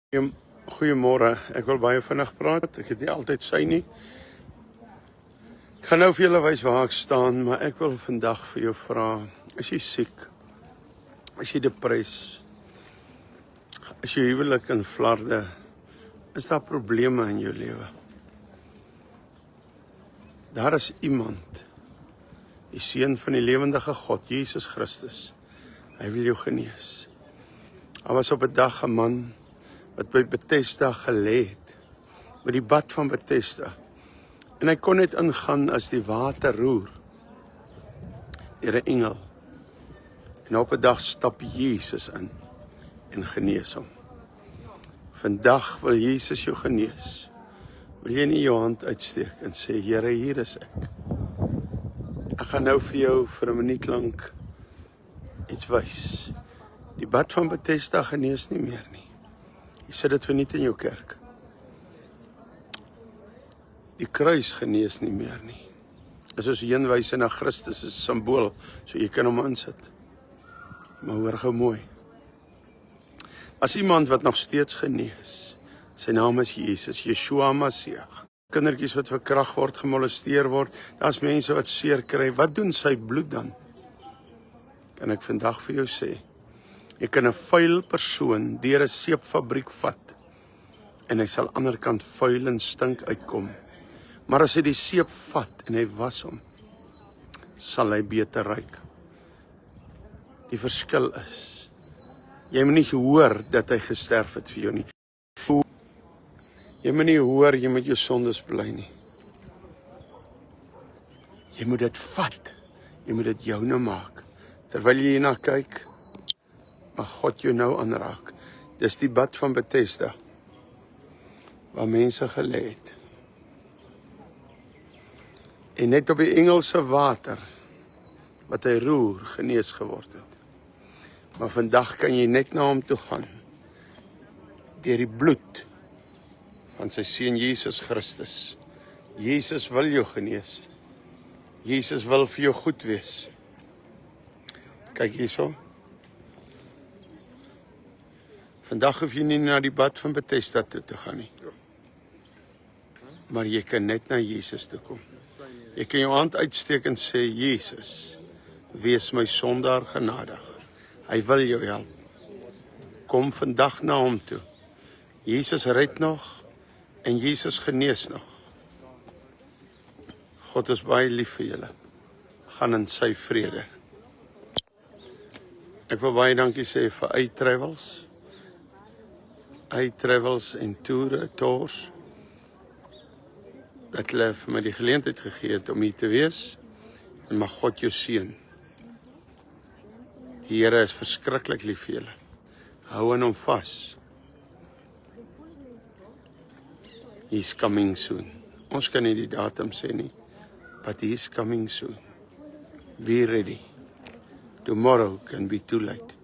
Goeiemôre, ek wil baie vinnig praat, ek het nie altyd sy nie. Ek gaan nou vir julle wys waar ek staan, maar ek wil vandag vir jou vra, is jy siek? Is jy depres? Is jou huwelik in flarde? Is daar probleme in jou lewe? Daar is iemand, die seun van die lewendige God, Jesus Christus. Hy wil jou genees. Daar was op 'n dag 'n man wat by Bethesda gelê het, by die bad van Bethesda. En hy kon net ingaan as die water roer deur 'n engel. En op 'n dag stap Jesus in en genees hom. Vandag wil Jesus jou genees. Wil jy nie jou hand uitsteek en sê, Here, hier is ek. Ek gaan nou vir jou vir 'n minuut lank iets wys. Die bad van Bethesda genees nie meer nie. Jy sit dit verniet in jou kerk. Die kruis genees nie meer nie. Dis soos heenwys na Christus, is 'n simbool, so jy kan hom insit. Maar hoor gou mooi. As iemand wat nog steeds genees, sy naam is Jesus, Yeshua Mashiach. Kindertjies wat verkragt word, gemolesteer word, daar's mense wat seer kry, wat doen sy bloed dan? Kan ek vandag vir jou sê, jy kan 'n vuil persoon deur 'n seepfabriek vat, en hy sal aan die ander kant vuil en stink uitkom. Maar as hy die seep vat en hy was hom, sal hy beter ruik. Die verskil is, jy moet nie hoor dat hy gesterf het vir jou nie. Jy moet nie hoor jy moet jou sondes bely nie. Jy moet dit vat. Jy moet dit joune maak. Terwyl jy hierna kyk, mag God jou nou aanraak. Dis die bad van Bethesda, waar mense gelê het. En net op die engelse water, wat hy roer, genees geword het. Maar vandag kan jy net na hom toe gaan, deur die bloed van sy seun Jesus Christus. Jesus wil jou genees. Jesus wil vir jou goed wees. Kyk hierso. Vandag hoef jy nie na die bad van Bethesda toe te gaan nie. Maar jy kan net na Jesus toe kom. Jy kan jou hand uitsteek en sê, Jesus, wees my sondaar genadig. Hy wil jou help. Kom vandag na hom toe. Jesus red nog en Jesus genees nog. God is baie lief vir julle. Gaan in sy vrede. Ek wil baie dankie sê vir iTravels en tours, dat hulle vir my die geleentheid gegee het om hier te wees, en mag God jou seën. Die Here is verskriklik lief vir julle. Hou aan hom vas. He's coming soon. Ons kan nie die datum sê nie, but he's coming soon. Be ready. Tomorrow can be too late.